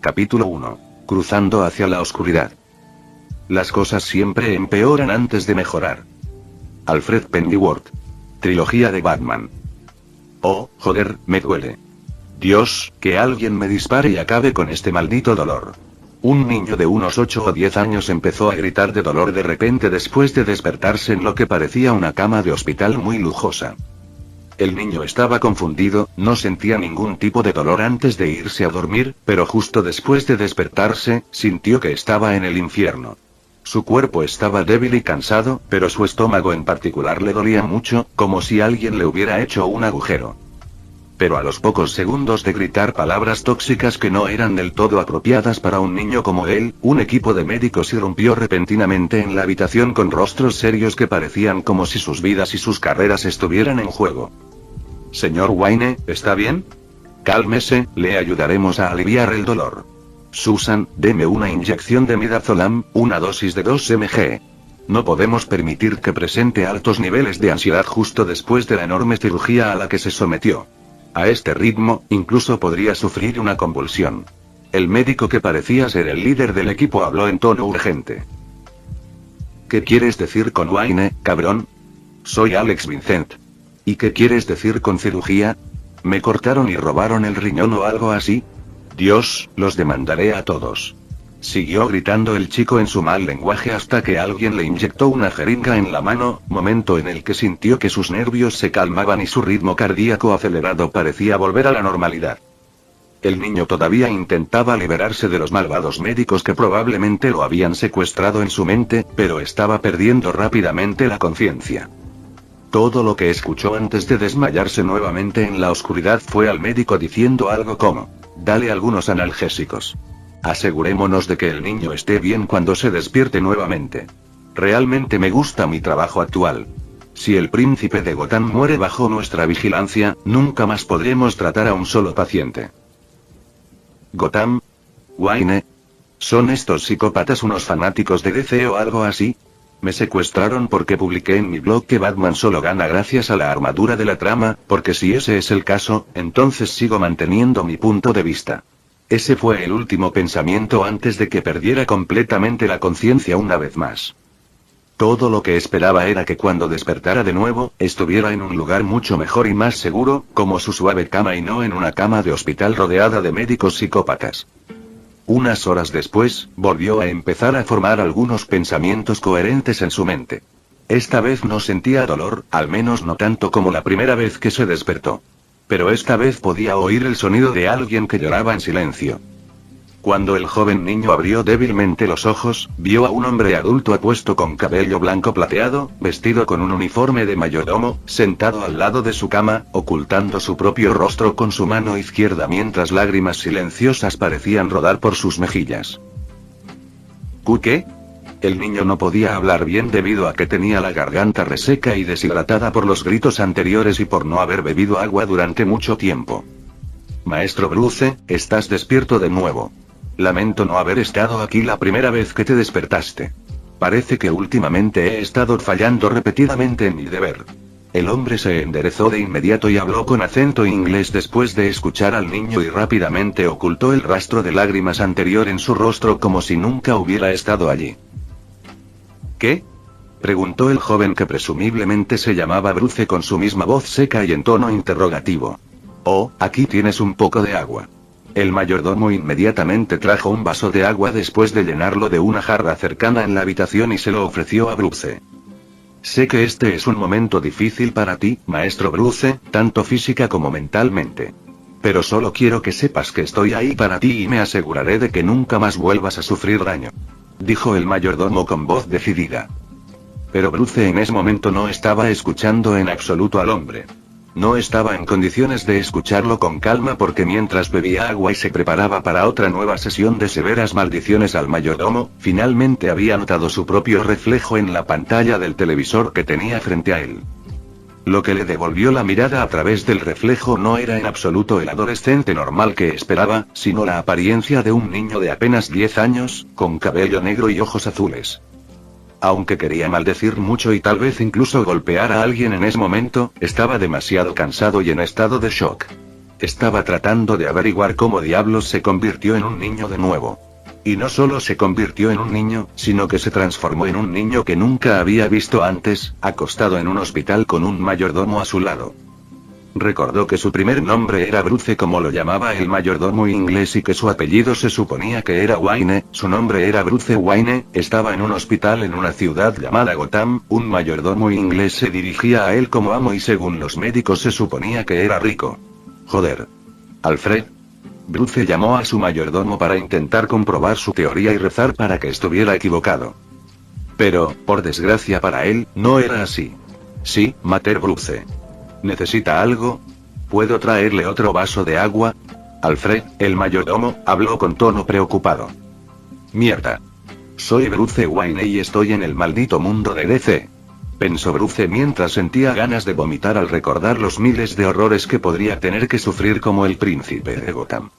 Capítulo 1. Cruzando hacia la oscuridad. Las cosas siempre empeoran antes de mejorar. Alfred Pennyworth. Trilogía de Batman. Oh, joder, me duele. Dios, que alguien me dispare y acabe con este maldito dolor. Un niño de unos 8 o 10 años empezó a gritar de dolor de repente después de despertarse en lo que parecía una cama de hospital muy lujosa. El niño estaba confundido, no sentía ningún tipo de dolor antes de irse a dormir, pero justo después de despertarse, sintió que estaba en el infierno. Su cuerpo estaba débil y cansado, pero su estómago en particular le dolía mucho, como si alguien le hubiera hecho un agujero. Pero a los pocos segundos de gritar palabras tóxicas que no eran del todo apropiadas para un niño como él, un equipo de médicos irrumpió repentinamente en la habitación con rostros serios que parecían como si sus vidas y sus carreras estuvieran en juego. Señor Wayne, ¿está bien? Cálmese, le ayudaremos a aliviar el dolor. Susan, deme una inyección de midazolam, una dosis de 2 mg. No podemos permitir que presente altos niveles de ansiedad justo después de la enorme cirugía a la que se sometió. A este ritmo, incluso podría sufrir una convulsión. El médico que parecía ser el líder del equipo habló en tono urgente. ¿Qué quieres decir con Wayne, cabrón? Soy Alex Vincent. ¿Y qué quieres decir con cirugía? ¿Me cortaron y robaron el riñón o algo así? Dios, los demandaré a todos. Siguió gritando el chico en su mal lenguaje hasta que alguien le inyectó una jeringa en la mano, momento en el que sintió que sus nervios se calmaban y su ritmo cardíaco acelerado parecía volver a la normalidad. El niño todavía intentaba liberarse de los malvados médicos que probablemente lo habían secuestrado en su mente, pero estaba perdiendo rápidamente la conciencia. Todo lo que escuchó antes de desmayarse nuevamente en la oscuridad fue al médico diciendo algo como: dale algunos analgésicos. Asegurémonos de que el niño esté bien cuando se despierte nuevamente. Realmente me gusta mi trabajo actual. Si el príncipe de Gotham muere bajo nuestra vigilancia, nunca más podremos tratar a un solo paciente. ¿Gotham? ¿Wayne? ¿Son estos psicópatas unos fanáticos de DC o algo así? Me secuestraron porque publiqué en mi blog que Batman solo gana gracias a la armadura de la trama, porque si ese es el caso, entonces sigo manteniendo mi punto de vista. Ese fue el último pensamiento antes de que perdiera completamente la conciencia una vez más. Todo lo que esperaba era que cuando despertara de nuevo, estuviera en un lugar mucho mejor y más seguro, como su suave cama y no en una cama de hospital rodeada de médicos psicópatas. Unas horas después, volvió a empezar a formar algunos pensamientos coherentes en su mente. Esta vez no sentía dolor, al menos no tanto como la primera vez que se despertó. Pero esta vez podía oír el sonido de alguien que lloraba en silencio. Cuando el joven niño abrió débilmente los ojos, vio a un hombre adulto apuesto con cabello blanco plateado, vestido con un uniforme de mayordomo, sentado al lado de su cama, ocultando su propio rostro con su mano izquierda mientras lágrimas silenciosas parecían rodar por sus mejillas. ¿Qué? El niño no podía hablar bien debido a que tenía la garganta reseca y deshidratada por los gritos anteriores y por no haber bebido agua durante mucho tiempo. Maestro Bruce, estás despierto de nuevo. Lamento no haber estado aquí la primera vez que te despertaste. Parece que últimamente he estado fallando repetidamente en mi deber. El hombre se enderezó de inmediato y habló con acento inglés después de escuchar al niño y rápidamente ocultó el rastro de lágrimas anterior en su rostro como si nunca hubiera estado allí. ¿Qué? Preguntó el joven que presumiblemente se llamaba Bruce con su misma voz seca y en tono interrogativo. Oh, aquí tienes un poco de agua. El mayordomo inmediatamente trajo un vaso de agua después de llenarlo de una jarra cercana en la habitación y se lo ofreció a Bruce. Sé que este es un momento difícil para ti, maestro Bruce, tanto física como mentalmente. Pero solo quiero que sepas que estoy ahí para ti y me aseguraré de que nunca más vuelvas a sufrir daño. Dijo el mayordomo con voz decidida. Pero Bruce en ese momento no estaba escuchando en absoluto al hombre. No estaba en condiciones de escucharlo con calma porque mientras bebía agua y se preparaba para otra nueva sesión de severas maldiciones al mayordomo, finalmente había notado su propio reflejo en la pantalla del televisor que tenía frente a él. Lo que le devolvió la mirada a través del reflejo no era en absoluto el adolescente normal que esperaba, sino la apariencia de un niño de apenas 10 años, con cabello negro y ojos azules. Aunque quería maldecir mucho y tal vez incluso golpear a alguien en ese momento, estaba demasiado cansado y en estado de shock. Estaba tratando de averiguar cómo diablos se convirtió en un niño de nuevo. Y no solo se convirtió en un niño, sino que se transformó en un niño que nunca había visto antes, acostado en un hospital con un mayordomo a su lado. Recordó que su primer nombre era Bruce como lo llamaba el mayordomo inglés y que su apellido se suponía que era Wayne, su nombre era Bruce Wayne, estaba en un hospital en una ciudad llamada Gotham, un mayordomo inglés se dirigía a él como amo y según los médicos se suponía que era rico. Joder. Alfred. Bruce llamó a su mayordomo para intentar comprobar su teoría y rezar para que estuviera equivocado. Pero, por desgracia para él, no era así. Sí, Mater Bruce. ¿Necesita algo? ¿Puedo traerle otro vaso de agua? Alfred, el mayordomo, habló con tono preocupado. Mierda. Soy Bruce Wayne y estoy en el maldito mundo de DC. Pensó Bruce mientras sentía ganas de vomitar al recordar los miles de horrores que podría tener que sufrir como el príncipe de Gotham.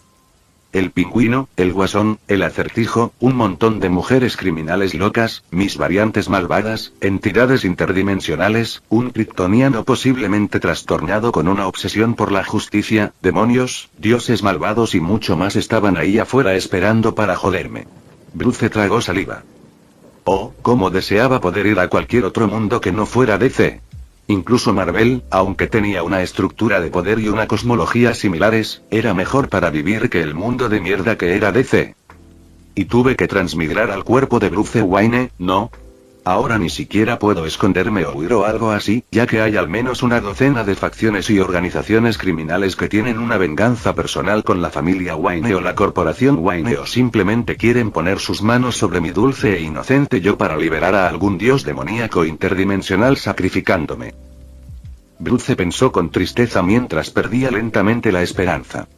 El pingüino, el guasón, el acertijo, un montón de mujeres criminales locas, mis variantes malvadas, entidades interdimensionales, un kryptoniano posiblemente trastornado con una obsesión por la justicia, demonios, dioses malvados y mucho más estaban ahí afuera esperando para joderme. Bruce tragó saliva. Oh, cómo deseaba poder ir a cualquier otro mundo que no fuera DC. Incluso Marvel, aunque tenía una estructura de poder y una cosmología similares, era mejor para vivir que el mundo de mierda que era DC. Y tuve que transmigrar al cuerpo de Bruce Wayne, ¿no? Ahora ni siquiera puedo esconderme o huir o algo así, ya que hay al menos una docena de facciones y organizaciones criminales que tienen una venganza personal con la familia Wayne o la corporación Wayne o simplemente quieren poner sus manos sobre mi dulce e inocente yo para liberar a algún dios demoníaco interdimensional sacrificándome. Bruce pensó con tristeza mientras perdía lentamente la esperanza.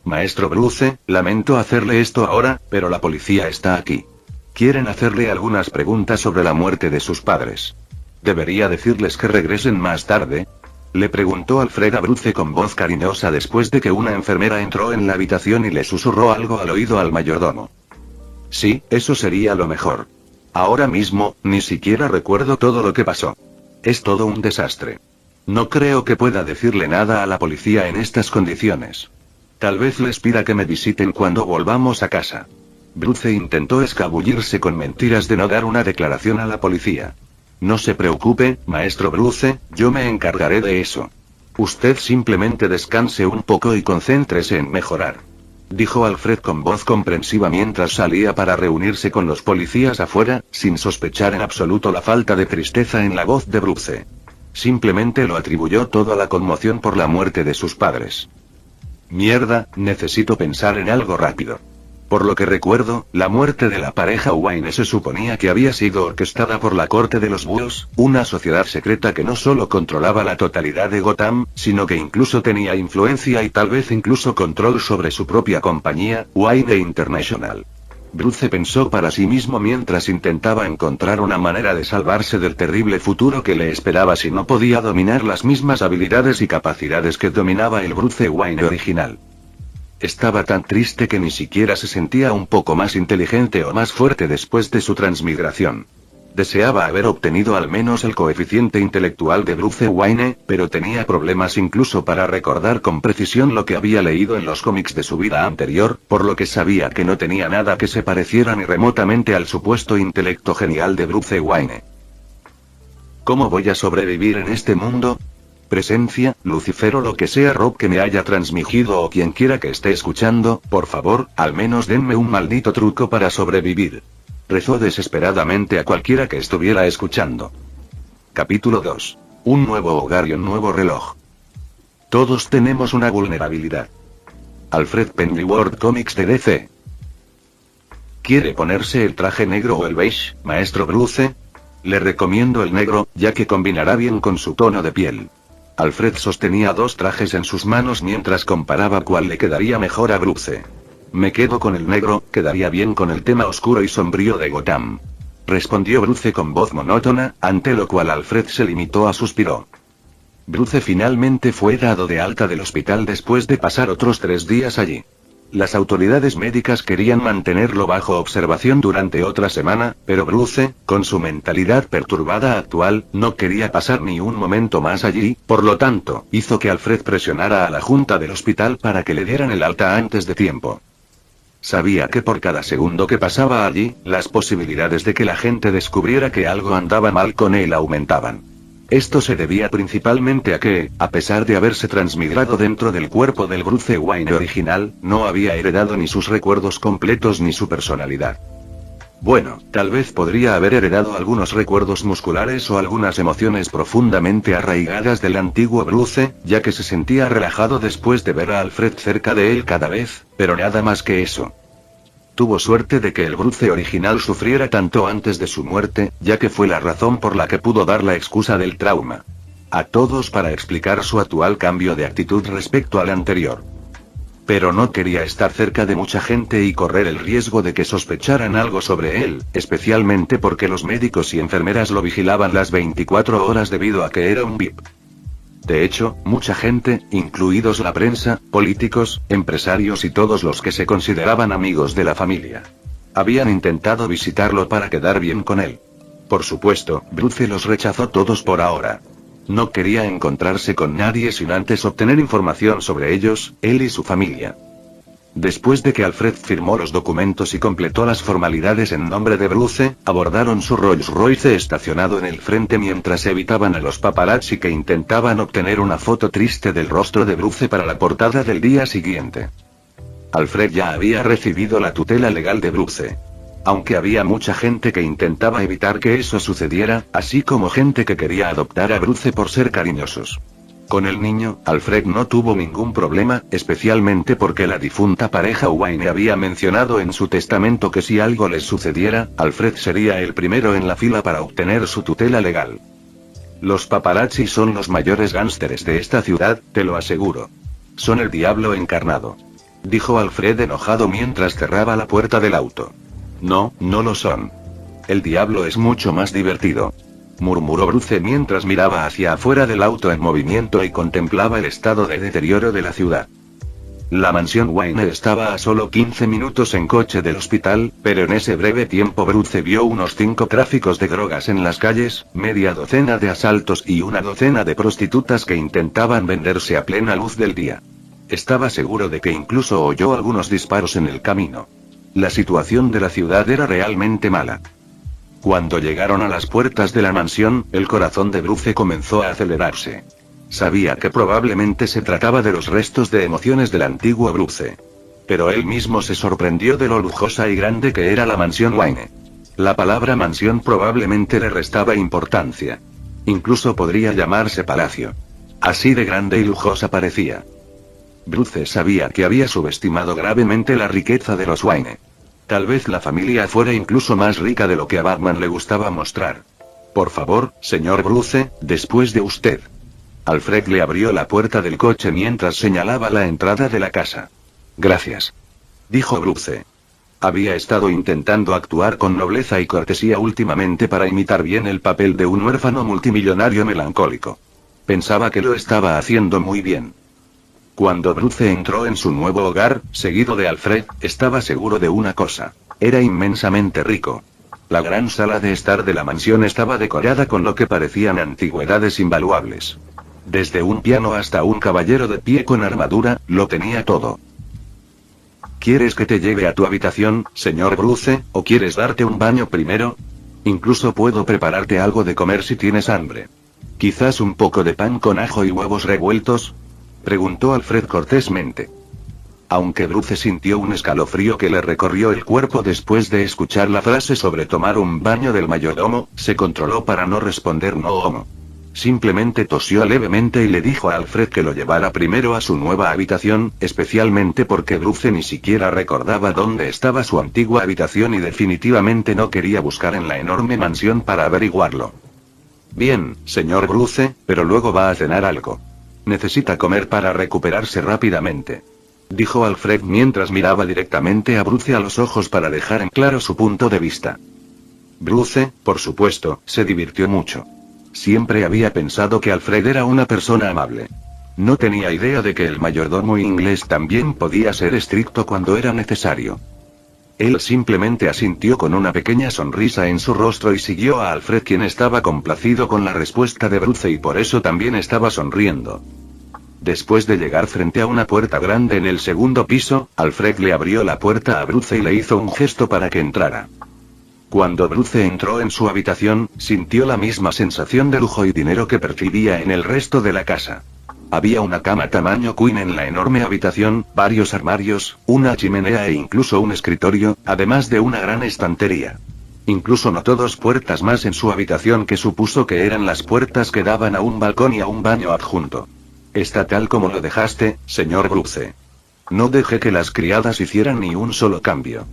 Maestro Bruce, lamento hacerle esto ahora, pero la policía está aquí. Quieren hacerle algunas preguntas sobre la muerte de sus padres. ¿Debería decirles que regresen más tarde? Le preguntó Alfred a Bruce con voz cariñosa después de que una enfermera entró en la habitación y le susurró algo al oído al mayordomo. Sí, eso sería lo mejor. Ahora mismo, ni siquiera recuerdo todo lo que pasó. Es todo un desastre. No creo que pueda decirle nada a la policía en estas condiciones. Tal vez les pida que me visiten cuando volvamos a casa. Bruce intentó escabullirse con mentiras de no dar una declaración a la policía. No se preocupe, maestro Bruce, yo me encargaré de eso. Usted simplemente descanse un poco y concéntrese en mejorar. Dijo Alfred con voz comprensiva mientras salía para reunirse con los policías afuera, sin sospechar en absoluto la falta de tristeza en la voz de Bruce. Simplemente lo atribuyó todo a la conmoción por la muerte de sus padres. Mierda, necesito pensar en algo rápido. Por lo que recuerdo, la muerte de la pareja Wayne se suponía que había sido orquestada por la Corte de los Búhos, una sociedad secreta que no solo controlaba la totalidad de Gotham, sino que incluso tenía influencia y tal vez incluso control sobre su propia compañía, Wayne International. Bruce pensó para sí mismo mientras intentaba encontrar una manera de salvarse del terrible futuro que le esperaba si no podía dominar las mismas habilidades y capacidades que dominaba el Bruce Wayne original. Estaba tan triste que ni siquiera se sentía un poco más inteligente o más fuerte después de su transmigración. Deseaba haber obtenido al menos el coeficiente intelectual de Bruce Wayne, pero tenía problemas incluso para recordar con precisión lo que había leído en los cómics de su vida anterior, por lo que sabía que no tenía nada que se pareciera ni remotamente al supuesto intelecto genial de Bruce Wayne. ¿Cómo voy a sobrevivir en este mundo? Presencia, Lucifer o lo que sea Rob que me haya transmitido o quien quiera que esté escuchando, por favor, al menos denme un maldito truco para sobrevivir. Rezó desesperadamente a cualquiera que estuviera escuchando. Capítulo 2. Un nuevo hogar y un nuevo reloj. Todos tenemos una vulnerabilidad. Alfred Pennyworth Comics de DC. ¿Quiere ponerse el traje negro o el beige, maestro Bruce? Le recomiendo el negro, ya que combinará bien con su tono de piel. Alfred sostenía dos trajes en sus manos mientras comparaba cuál le quedaría mejor a Bruce. Me quedo con el negro, quedaría bien con el tema oscuro y sombrío de Gotham. Respondió Bruce con voz monótona, ante lo cual Alfred se limitó a suspiró. Bruce finalmente fue dado de alta del hospital después de pasar otros 3 días allí. Las autoridades médicas querían mantenerlo bajo observación durante otra semana, pero Bruce, con su mentalidad perturbada actual, no quería pasar ni un momento más allí, por lo tanto, hizo que Alfred presionara a la junta del hospital para que le dieran el alta antes de tiempo. Sabía que por cada segundo que pasaba allí, las posibilidades de que la gente descubriera que algo andaba mal con él aumentaban. Esto se debía principalmente a que, a pesar de haberse transmigrado dentro del cuerpo del Bruce Wayne original, no había heredado ni sus recuerdos completos ni su personalidad. Bueno, tal vez podría haber heredado algunos recuerdos musculares o algunas emociones profundamente arraigadas del antiguo Bruce, ya que se sentía relajado después de ver a Alfred cerca de él cada vez, pero nada más que eso. Tuvo suerte de que el Bruce original sufriera tanto antes de su muerte, ya que fue la razón por la que pudo dar la excusa del trauma a todos para explicar su actual cambio de actitud respecto al anterior. Pero no quería estar cerca de mucha gente y correr el riesgo de que sospecharan algo sobre él, especialmente porque los médicos y enfermeras lo vigilaban las 24 horas debido a que era un VIP. De hecho, mucha gente, incluidos la prensa, políticos, empresarios y todos los que se consideraban amigos de la familia, habían intentado visitarlo para quedar bien con él. Por supuesto, Bruce los rechazó todos por ahora. No quería encontrarse con nadie sin antes obtener información sobre ellos, él y su familia. Después de que Alfred firmó los documentos y completó las formalidades en nombre de Bruce, abordaron su Rolls Royce estacionado en el frente mientras evitaban a los paparazzi que intentaban obtener una foto triste del rostro de Bruce para la portada del día siguiente. Alfred ya había recibido la tutela legal de Bruce. Aunque había mucha gente que intentaba evitar que eso sucediera, así como gente que quería adoptar a Bruce por ser cariñosos. Con el niño, Alfred no tuvo ningún problema, especialmente porque la difunta pareja Wayne había mencionado en su testamento que si algo les sucediera, Alfred sería el primero en la fila para obtener su tutela legal. Los paparazzi son los mayores gánsteres de esta ciudad, te lo aseguro. Son el diablo encarnado, dijo Alfred enojado mientras cerraba la puerta del auto. No, no lo son. El diablo es mucho más divertido, murmuró Bruce mientras miraba hacia afuera del auto en movimiento y contemplaba el estado de deterioro de la ciudad. La mansión Wayne estaba a solo 15 minutos en coche del hospital, pero en ese breve tiempo Bruce vio unos 5 tráficos de drogas en las calles, media docena de asaltos y una docena de prostitutas que intentaban venderse a plena luz del día. Estaba seguro de que incluso oyó algunos disparos en el camino. La situación de la ciudad era realmente mala. Cuando llegaron a las puertas de la mansión, el corazón de Bruce comenzó a acelerarse. Sabía que probablemente se trataba de los restos de emociones del antiguo Bruce. Pero él mismo se sorprendió de lo lujosa y grande que era la mansión Wayne. La palabra mansión probablemente le restaba importancia. Incluso podría llamarse palacio. Así de grande y lujosa parecía. Bruce sabía que había subestimado gravemente la riqueza de los Wayne. Tal vez la familia fuera incluso más rica de lo que a Batman le gustaba mostrar. Por favor, señor Bruce, después de usted. Alfred le abrió la puerta del coche mientras señalaba la entrada de la casa. Gracias, dijo Bruce. Había estado intentando actuar con nobleza y cortesía últimamente para imitar bien el papel de un huérfano multimillonario melancólico. Pensaba que lo estaba haciendo muy bien. Cuando Bruce entró en su nuevo hogar, seguido de Alfred, estaba seguro de una cosa. Era inmensamente rico. La gran sala de estar de la mansión estaba decorada con lo que parecían antigüedades invaluables. Desde un piano hasta un caballero de pie con armadura, lo tenía todo. ¿Quieres que te lleve a tu habitación, señor Bruce, o quieres darte un baño primero? Incluso puedo prepararte algo de comer si tienes hambre. ¿Quizás un poco de pan con ajo y huevos revueltos?, preguntó Alfred cortésmente. Aunque Bruce sintió un escalofrío que le recorrió el cuerpo después de escuchar la frase sobre tomar un baño del mayordomo, se controló para no responder no homo. Simplemente tosió levemente y le dijo a Alfred que lo llevara primero a su nueva habitación, especialmente porque Bruce ni siquiera recordaba dónde estaba su antigua habitación y definitivamente no quería buscar en la enorme mansión para averiguarlo. Bien, señor Bruce, pero luego va a cenar algo. Necesita comer para recuperarse rápidamente, dijo Alfred mientras miraba directamente a Bruce a los ojos para dejar en claro su punto de vista. Bruce, por supuesto, se divirtió mucho. Siempre había pensado que Alfred era una persona amable. No tenía idea de que el mayordomo inglés también podía ser estricto cuando era necesario. Él simplemente asintió con una pequeña sonrisa en su rostro y siguió a Alfred, quien estaba complacido con la respuesta de Bruce y por eso también estaba sonriendo. Después de llegar frente a una puerta grande en el segundo piso, Alfred le abrió la puerta a Bruce y le hizo un gesto para que entrara. Cuando Bruce entró en su habitación, sintió la misma sensación de lujo y dinero que percibía en el resto de la casa. Había una cama tamaño queen en la enorme habitación, varios armarios, una chimenea e incluso un escritorio, además de una gran estantería. Incluso notó 2 puertas más en su habitación que supuso que eran las puertas que daban a un balcón y a un baño adjunto. Está tal como lo dejaste, señor Bruce. No dejé que las criadas hicieran ni un solo cambio,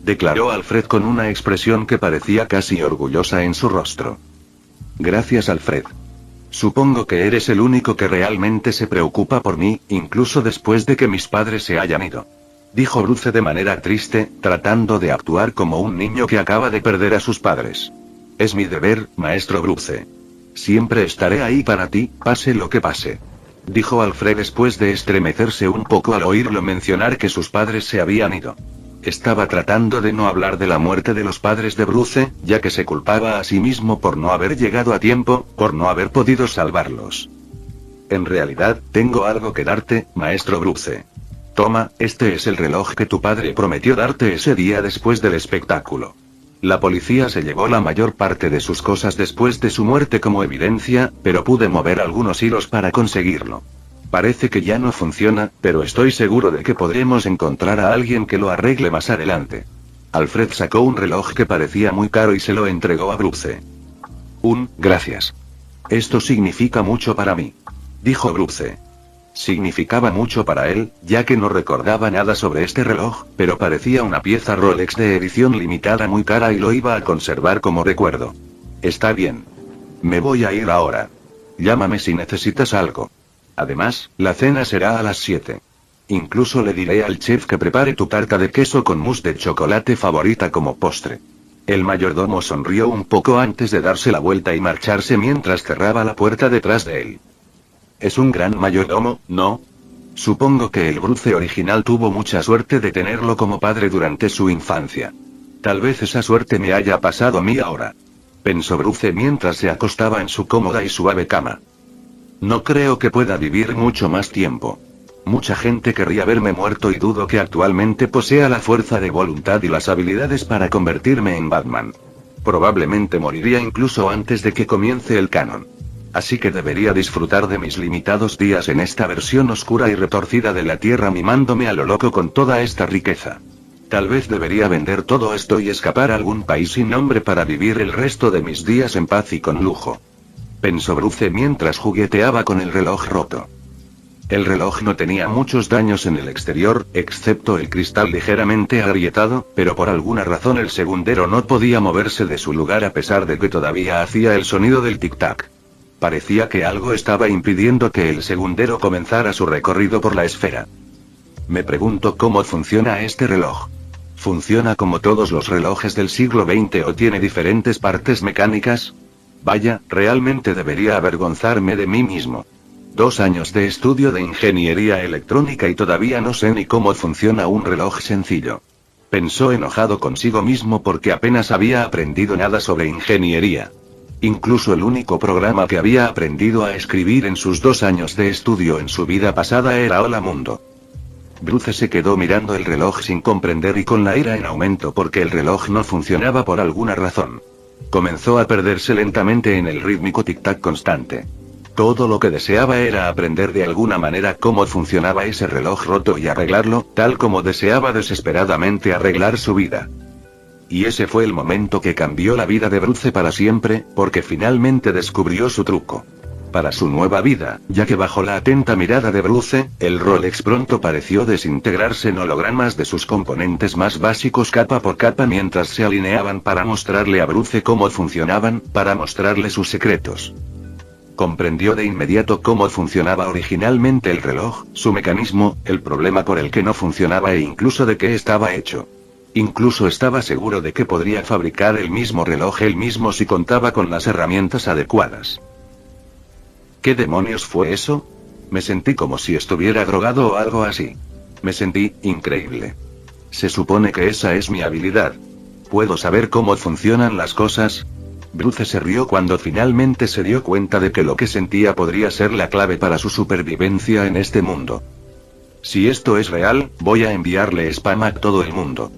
declaró Alfred con una expresión que parecía casi orgullosa en su rostro. Gracias, Alfred. Supongo que eres el único que realmente se preocupa por mí, incluso después de que mis padres se hayan ido, dijo Bruce de manera triste, tratando de actuar como un niño que acaba de perder a sus padres. Es mi deber, maestro Bruce. Siempre estaré ahí para ti, pase lo que pase, dijo Alfred después de estremecerse un poco al oírlo mencionar que sus padres se habían ido. Estaba tratando de no hablar de la muerte de los padres de Bruce, ya que se culpaba a sí mismo por no haber llegado a tiempo, por no haber podido salvarlos. En realidad, tengo algo que darte, maestro Bruce. Toma, este es el reloj que tu padre prometió darte ese día después del espectáculo. La policía se llevó la mayor parte de sus cosas después de su muerte como evidencia, pero pude mover algunos hilos para conseguirlo. Parece que ya no funciona, pero estoy seguro de que podremos encontrar a alguien que lo arregle más adelante. Alfred sacó un reloj que parecía muy caro y se lo entregó a Bruce. Gracias. Esto significa mucho para mí, dijo Bruce. Significaba mucho para él, ya que no recordaba nada sobre este reloj, pero parecía una pieza Rolex de edición limitada muy cara y lo iba a conservar como recuerdo. Está bien. Me voy a ir ahora. Llámame si necesitas algo. Además, la cena será a las 7. Incluso le diré al chef que prepare tu tarta de queso con mousse de chocolate favorita como postre. El mayordomo sonrió un poco antes de darse la vuelta y marcharse mientras cerraba la puerta detrás de él. Es un gran mayordomo, ¿no? Supongo que el Bruce original tuvo mucha suerte de tenerlo como padre durante su infancia. Tal vez esa suerte me haya pasado a mí ahora, pensó Bruce mientras se acostaba en su cómoda y suave cama. No creo que pueda vivir mucho más tiempo. Mucha gente querría verme muerto y dudo que actualmente posea la fuerza de voluntad y las habilidades para convertirme en Batman. Probablemente moriría incluso antes de que comience el canon. Así que debería disfrutar de mis limitados días en esta versión oscura y retorcida de la Tierra mimándome a lo loco con toda esta riqueza. Tal vez debería vender todo esto y escapar a algún país sin nombre para vivir el resto de mis días en paz y con lujo, pensó Bruce mientras jugueteaba con el reloj roto. El reloj no tenía muchos daños en el exterior, excepto el cristal ligeramente agrietado, pero por alguna razón el segundero no podía moverse de su lugar a pesar de que todavía hacía el sonido del tic-tac. Parecía que algo estaba impidiendo que el segundero comenzara su recorrido por la esfera. Me pregunto cómo funciona este reloj. ¿Funciona como todos los relojes del siglo XX o tiene diferentes partes mecánicas? Vaya, realmente debería avergonzarme de mí mismo. 2 años de estudio de ingeniería electrónica y todavía no sé ni cómo funciona un reloj sencillo. Pensó enojado consigo mismo porque apenas había aprendido nada sobre ingeniería. Incluso el único programa que había aprendido a escribir en sus 2 años de estudio en su vida pasada era Hola Mundo. Bruce se quedó mirando el reloj sin comprender y con la ira en aumento porque el reloj no funcionaba por alguna razón. Comenzó a perderse lentamente en el rítmico tic-tac constante. Todo lo que deseaba era aprender de alguna manera cómo funcionaba ese reloj roto y arreglarlo, tal como deseaba desesperadamente arreglar su vida. Y ese fue el momento que cambió la vida de Bruce para siempre, porque finalmente descubrió su truco. Para su nueva vida, ya que bajo la atenta mirada de Bruce, el Rolex pronto pareció desintegrarse en hologramas de sus componentes más básicos capa por capa mientras se alineaban para mostrarle a Bruce cómo funcionaban, para mostrarle sus secretos. Comprendió de inmediato cómo funcionaba originalmente el reloj, su mecanismo, el problema por el que no funcionaba e incluso de qué estaba hecho. Incluso estaba seguro de que podría fabricar el mismo reloj él mismo si contaba con las herramientas adecuadas. ¿Qué demonios fue eso? Me sentí como si estuviera drogado o algo así. Me sentí increíble. Se supone que esa es mi habilidad. ¿Puedo saber cómo funcionan las cosas? Bruce se rió cuando finalmente se dio cuenta de que lo que sentía podría ser la clave para su supervivencia en este mundo. Si esto es real, voy a enviarle spam a todo el mundo.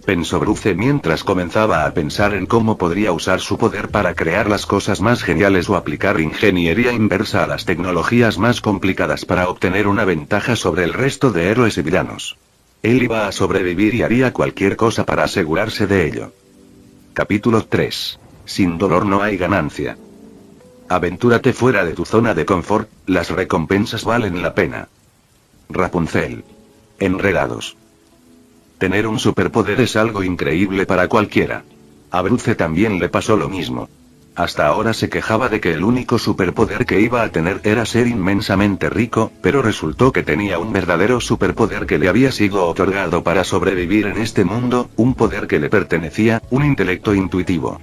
Pensó Bruce mientras comenzaba a pensar en cómo podría usar su poder para crear las cosas más geniales o aplicar ingeniería inversa a las tecnologías más complicadas para obtener una ventaja sobre el resto de héroes y villanos. Él iba a sobrevivir y haría cualquier cosa para asegurarse de ello. Capítulo 3. Sin dolor no hay ganancia. Aventúrate fuera de tu zona de confort, las recompensas valen la pena. Rapunzel. Enredados. Tener un superpoder es algo increíble para cualquiera. A Bruce también le pasó lo mismo. Hasta ahora se quejaba de que el único superpoder que iba a tener era ser inmensamente rico, pero resultó que tenía un verdadero superpoder que le había sido otorgado para sobrevivir en este mundo, un poder que le pertenecía, un intelecto intuitivo.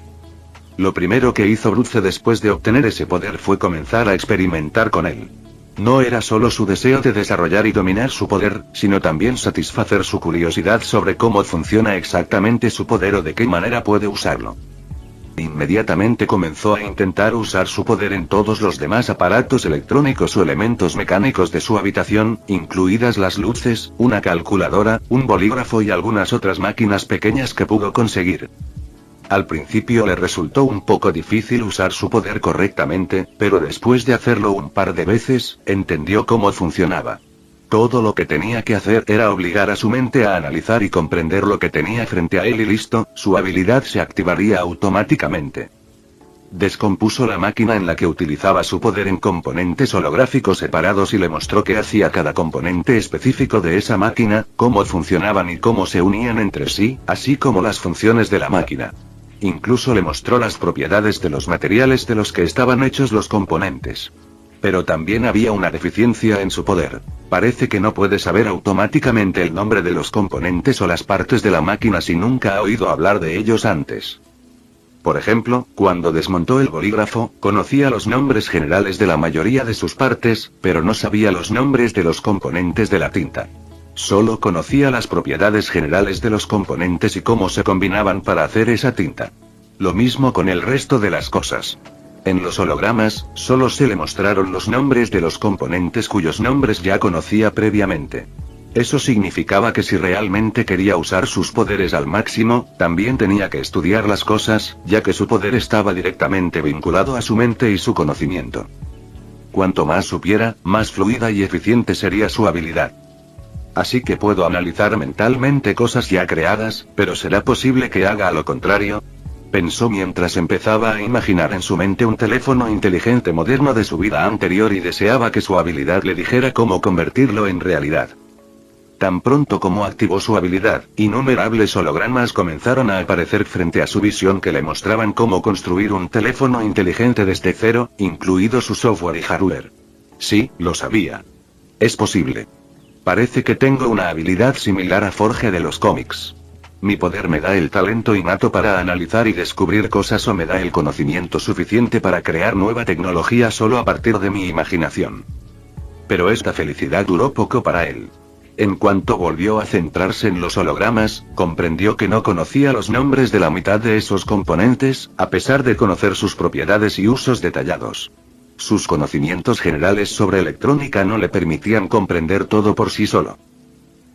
Lo primero que hizo Bruce después de obtener ese poder fue comenzar a experimentar con él. No era solo su deseo de desarrollar y dominar su poder, sino también satisfacer su curiosidad sobre cómo funciona exactamente su poder o de qué manera puede usarlo. Inmediatamente comenzó a intentar usar su poder en todos los demás aparatos electrónicos o elementos mecánicos de su habitación, incluidas las luces, una calculadora, un bolígrafo y algunas otras máquinas pequeñas que pudo conseguir. Al principio le resultó un poco difícil usar su poder correctamente, pero después de hacerlo un par de veces, entendió cómo funcionaba. Todo lo que tenía que hacer era obligar a su mente a analizar y comprender lo que tenía frente a él y listo, su habilidad se activaría automáticamente. Descompuso la máquina en la que utilizaba su poder en componentes holográficos separados y le mostró qué hacía cada componente específico de esa máquina, cómo funcionaban y cómo se unían entre sí, así como las funciones de la máquina. Incluso le mostró las propiedades de los materiales de los que estaban hechos los componentes. Pero también había una deficiencia en su poder. Parece que no puede saber automáticamente el nombre de los componentes o las partes de la máquina si nunca ha oído hablar de ellos antes. Por ejemplo, cuando desmontó el bolígrafo, conocía los nombres generales de la mayoría de sus partes, pero no sabía los nombres de los componentes de la tinta. Solo conocía las propiedades generales de los componentes y cómo se combinaban para hacer esa tinta. Lo mismo con el resto de las cosas. En los hologramas, solo se le mostraron los nombres de los componentes cuyos nombres ya conocía previamente. Eso significaba que si realmente quería usar sus poderes al máximo, también tenía que estudiar las cosas, ya que su poder estaba directamente vinculado a su mente y su conocimiento. Cuanto más supiera, más fluida y eficiente sería su habilidad. Así que puedo analizar mentalmente cosas ya creadas, pero ¿será posible que haga lo contrario? Pensó mientras empezaba a imaginar en su mente un teléfono inteligente moderno de su vida anterior y deseaba que su habilidad le dijera cómo convertirlo en realidad. Tan pronto como activó su habilidad, innumerables hologramas comenzaron a aparecer frente a su visión que le mostraban cómo construir un teléfono inteligente desde cero, incluido su software y hardware. Sí, lo sabía. Es posible. Parece que tengo una habilidad similar a Forge de los cómics. Mi poder me da el talento innato para analizar y descubrir cosas o me da el conocimiento suficiente para crear nueva tecnología solo a partir de mi imaginación. Pero esta felicidad duró poco para él. En cuanto volvió a centrarse en los hologramas, comprendió que no conocía los nombres de la mitad de esos componentes, a pesar de conocer sus propiedades y usos detallados. Sus conocimientos generales sobre electrónica no le permitían comprender todo por sí solo.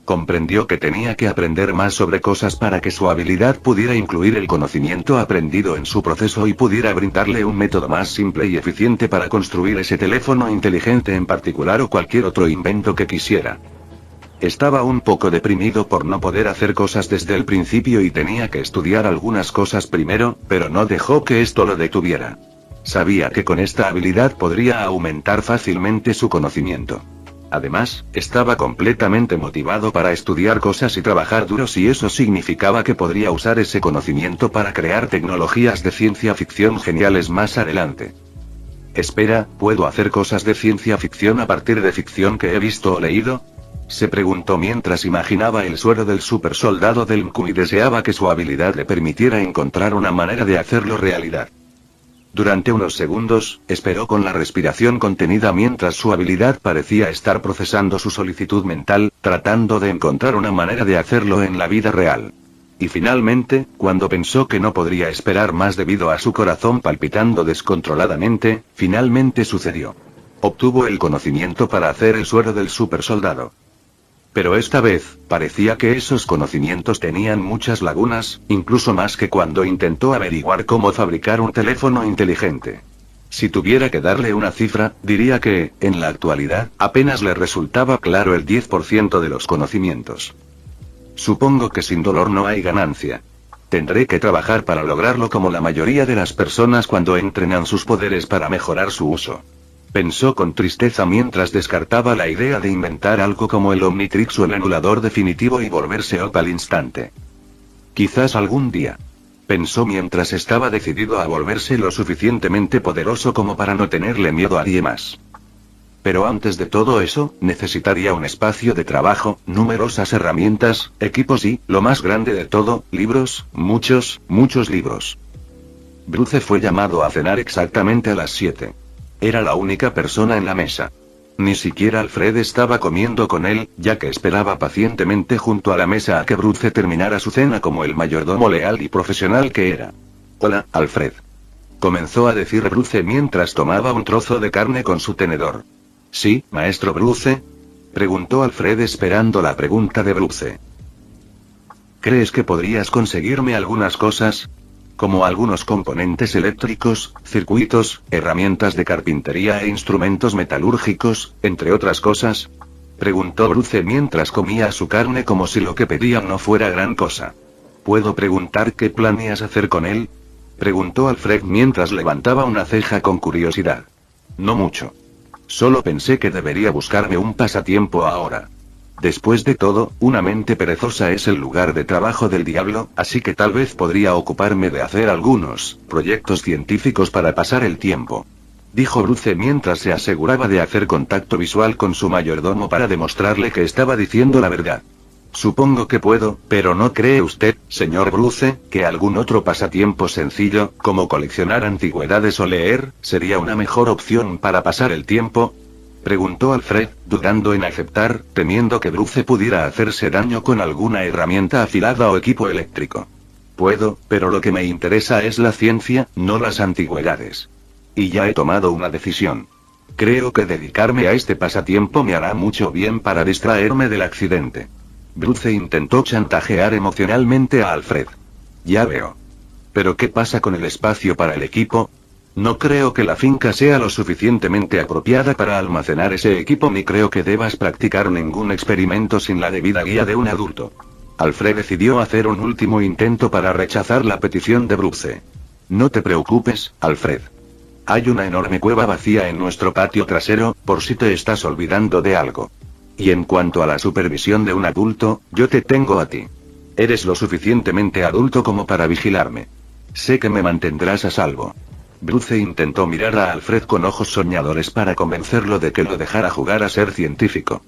Comprendió que tenía que aprender más sobre cosas para que su habilidad pudiera incluir el conocimiento aprendido en su proceso y pudiera brindarle un método más simple y eficiente para construir ese teléfono inteligente en particular o cualquier otro invento que quisiera. Estaba un poco deprimido por no poder hacer cosas desde el principio y tenía que estudiar algunas cosas primero, pero no dejó que esto lo detuviera. Sabía que con esta habilidad podría aumentar fácilmente su conocimiento. Además, estaba completamente motivado para estudiar cosas y trabajar duro si eso significaba que podría usar ese conocimiento para crear tecnologías de ciencia ficción geniales más adelante. Espera, ¿puedo hacer cosas de ciencia ficción a partir de ficción que he visto o leído? Se preguntó mientras imaginaba el suero del supersoldado del MQ y deseaba que su habilidad le permitiera encontrar una manera de hacerlo realidad. Durante unos segundos, esperó con la respiración contenida mientras su habilidad parecía estar procesando su solicitud mental, tratando de encontrar una manera de hacerlo en la vida real. Y finalmente, cuando pensó que no podría esperar más debido a su corazón palpitando descontroladamente, finalmente sucedió. Obtuvo el conocimiento para hacer el suero del supersoldado. Pero esta vez, parecía que esos conocimientos tenían muchas lagunas, incluso más que cuando intentó averiguar cómo fabricar un teléfono inteligente. Si tuviera que darle una cifra, diría que, en la actualidad, apenas le resultaba claro el 10% de los conocimientos. Supongo que sin dolor no hay ganancia. Tendré que trabajar para lograrlo como la mayoría de las personas cuando entrenan sus poderes para mejorar su uso. Pensó con tristeza mientras descartaba la idea de inventar algo como el Omnitrix o el emulador definitivo y volverse OP al instante. Quizás algún día. Pensó mientras estaba decidido a volverse lo suficientemente poderoso como para no tenerle miedo a nadie más. Pero antes de todo eso, necesitaría un espacio de trabajo, numerosas herramientas, equipos y, lo más grande de todo, libros, muchos libros. Bruce fue llamado a cenar exactamente a las 7. Era la única persona en la mesa. Ni siquiera Alfred estaba comiendo con él, ya que esperaba pacientemente junto a la mesa a que Bruce terminara su cena como el mayordomo leal y profesional que era. «Hola, Alfred», comenzó a decir Bruce mientras tomaba un trozo de carne con su tenedor. «¿Sí, maestro Bruce?», preguntó Alfred esperando la pregunta de Bruce. «¿Crees que podrías conseguirme algunas cosas? Como algunos componentes eléctricos, circuitos, herramientas de carpintería e instrumentos metalúrgicos, entre otras cosas?» preguntó Bruce mientras comía su carne como si lo que pedía no fuera gran cosa. «¿Puedo preguntar qué planeas hacer con él?», preguntó Alfred mientras levantaba una ceja con curiosidad. «No mucho. Solo pensé que debería buscarme un pasatiempo ahora. Después de todo, una mente perezosa es el lugar de trabajo del diablo, así que tal vez podría ocuparme de hacer algunos proyectos científicos para pasar el tiempo», dijo Bruce mientras se aseguraba de hacer contacto visual con su mayordomo para demostrarle que estaba diciendo la verdad. «Supongo que puedo, pero ¿no cree usted, señor Bruce, que algún otro pasatiempo sencillo, como coleccionar antigüedades o leer, sería una mejor opción para pasar el tiempo?», preguntó Alfred, dudando en aceptar, temiendo que Bruce pudiera hacerse daño con alguna herramienta afilada o equipo eléctrico. «Puedo, pero lo que me interesa es la ciencia, no las antigüedades. Y ya he tomado una decisión. Creo que dedicarme a este pasatiempo me hará mucho bien para distraerme del accidente». Bruce intentó chantajear emocionalmente a Alfred. «Ya veo. ¿Pero qué pasa con el espacio para el equipo? No creo que la finca sea lo suficientemente apropiada para almacenar ese equipo ni creo que debas practicar ningún experimento sin la debida guía de un adulto». Alfred decidió hacer un último intento para rechazar la petición de Bruce. «No te preocupes, Alfred. Hay una enorme cueva vacía en nuestro patio trasero, por si te estás olvidando de algo. Y en cuanto a la supervisión de un adulto, yo te tengo a ti. Eres lo suficientemente adulto como para vigilarme. Sé que me mantendrás a salvo». Bruce intentó mirar a Alfred con ojos soñadores para convencerlo de que lo dejara jugar a ser científico.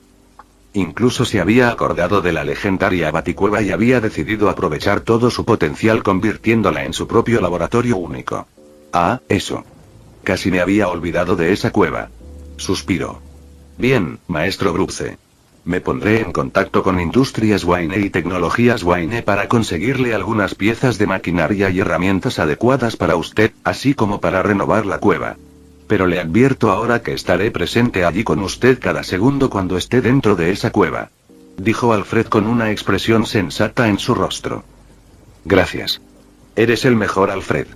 Incluso se había acordado de la legendaria Baticueva y había decidido aprovechar todo su potencial convirtiéndola en su propio laboratorio único. «Ah, eso. Casi me había olvidado de esa cueva», suspiró. «Bien, maestro Bruce. Me pondré en contacto con Industrias Wayne y Tecnologías Wayne para conseguirle algunas piezas de maquinaria y herramientas adecuadas para usted, así como para renovar la cueva. Pero le advierto ahora que estaré presente allí con usted cada segundo cuando esté dentro de esa cueva», dijo Alfred con una expresión sensata en su rostro. «Gracias. Eres el mejor, Alfred»,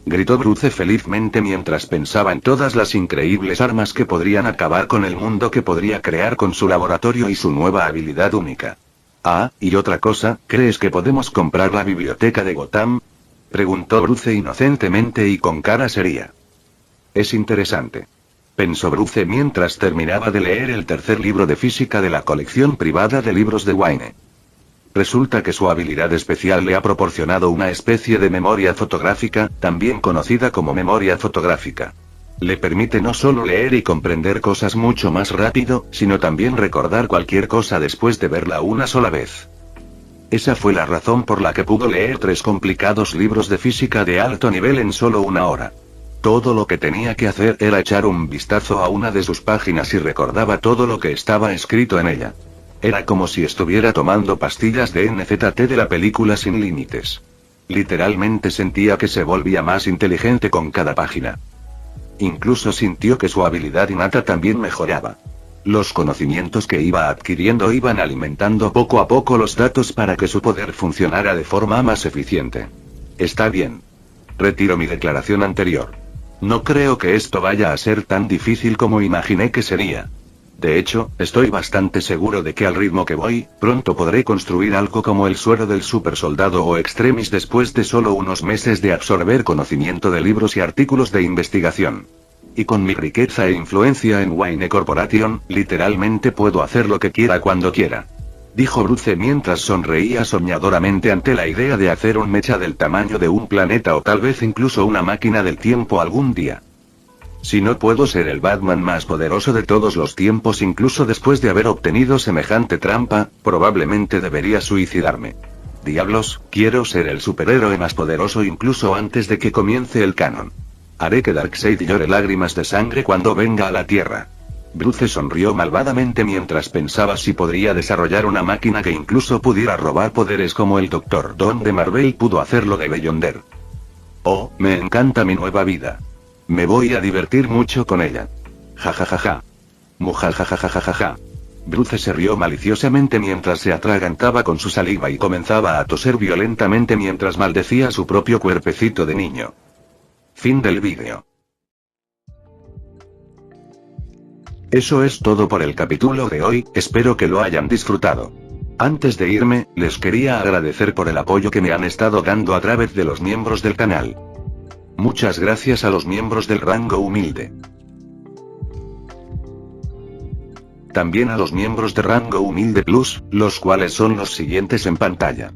gritó Bruce felizmente mientras pensaba en todas las increíbles armas que podrían acabar con el mundo que podría crear con su laboratorio y su nueva habilidad única. «Ah, y otra cosa, ¿crees que podemos comprar la biblioteca de Gotham?», preguntó Bruce inocentemente y con cara seria. «Es interesante», pensó Bruce mientras terminaba de leer el tercer libro de física de la colección privada de libros de Wayne. Resulta que su habilidad especial le ha proporcionado una especie de memoria fotográfica, también conocida como memoria fotográfica. Le permite no solo leer y comprender cosas mucho más rápido, sino también recordar cualquier cosa después de verla una sola vez. Esa fue la razón por la que pudo leer 3 complicados libros de física de alto nivel en solo 1 hora. Todo lo que tenía que hacer era echar un vistazo a una de sus páginas y recordaba todo lo que estaba escrito en ella. Era como si estuviera tomando pastillas de NZT de la película Sin Límites. Literalmente sentía que se volvía más inteligente con cada página. Incluso sintió que su habilidad innata también mejoraba. Los conocimientos que iba adquiriendo iban alimentando poco a poco los datos para que su poder funcionara de forma más eficiente. Está bien. Retiro mi declaración anterior. No creo que esto vaya a ser tan difícil como imaginé que sería. De hecho, estoy bastante seguro de que al ritmo que voy, pronto podré construir algo como el suero del supersoldado o Extremis después de solo unos meses de absorber conocimiento de libros y artículos de investigación. Y con mi riqueza e influencia en Wayne Corporation, literalmente puedo hacer lo que quiera cuando quiera. Dijo Bruce mientras sonreía soñadoramente ante la idea de hacer un mecha del tamaño de un planeta o tal vez incluso una máquina del tiempo algún día. Si no puedo ser el Batman más poderoso de todos los tiempos incluso después de haber obtenido semejante trampa, probablemente debería suicidarme. Diablos, quiero ser el superhéroe más poderoso incluso antes de que comience el canon. Haré que Darkseid llore lágrimas de sangre cuando venga a la Tierra. Bruce sonrió malvadamente mientras pensaba si podría desarrollar una máquina que incluso pudiera robar poderes como el Dr. Doom de Marvel pudo hacerlo de Beyonder. Oh, me encanta mi nueva vida. Me voy a divertir mucho con ella. Jajajaja. Mujajajajajaja. Bruce se rió maliciosamente mientras se atragantaba con su saliva y comenzaba a toser violentamente mientras maldecía su propio cuerpecito de niño. Fin del vídeo. Eso es todo por el capítulo de hoy, espero que lo hayan disfrutado. Antes de irme, les quería agradecer por el apoyo que me han estado dando a través de los miembros del canal. Muchas gracias a los miembros del rango humilde. También a los miembros de rango humilde plus, los cuales son los siguientes en pantalla.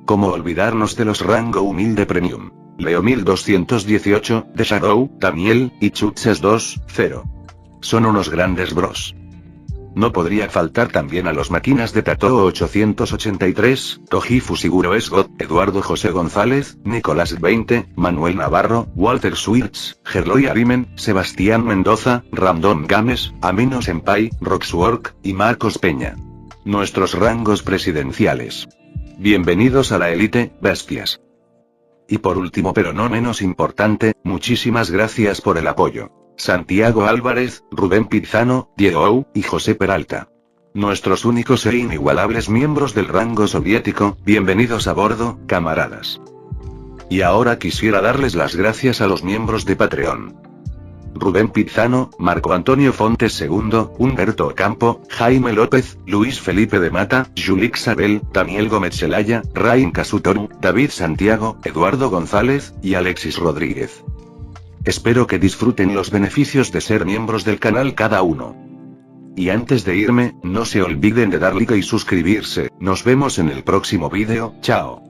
¿Cómo olvidarnos de los rango humilde premium? Leo 1218, The Shadow, Daniel, y Chutses 2.0. Son unos grandes bros. No podría faltar también a los máquinas de Tato 883, Tojifu Siguro Esgot, Eduardo José González, Nicolás 20, Manuel Navarro, Walter Schwirtz, Gerloy Arimen, Sebastián Mendoza, Random Games, Amino Senpai, Roxwork, y Marcos Peña. Nuestros rangos presidenciales. Bienvenidos a la élite, bestias. Y por último pero no menos importante, muchísimas gracias por el apoyo. Santiago Álvarez, Rubén Pizano, Diego Ou, y José Peralta. Nuestros únicos e inigualables miembros del rango soviético, bienvenidos a bordo, camaradas. Y ahora quisiera darles las gracias a los miembros de Patreon. Rubén Pizano, Marco Antonio Fontes II, Humberto Ocampo, Jaime López, Luis Felipe de Mata, Julix Abel, Daniel Gómez Celaya, Rain Casutoru, David Santiago, Eduardo González, y Alexis Rodríguez. Espero que disfruten los beneficios de ser miembros del canal cada uno. Y antes de irme, no se olviden de dar like y suscribirse, nos vemos en el próximo vídeo, chao.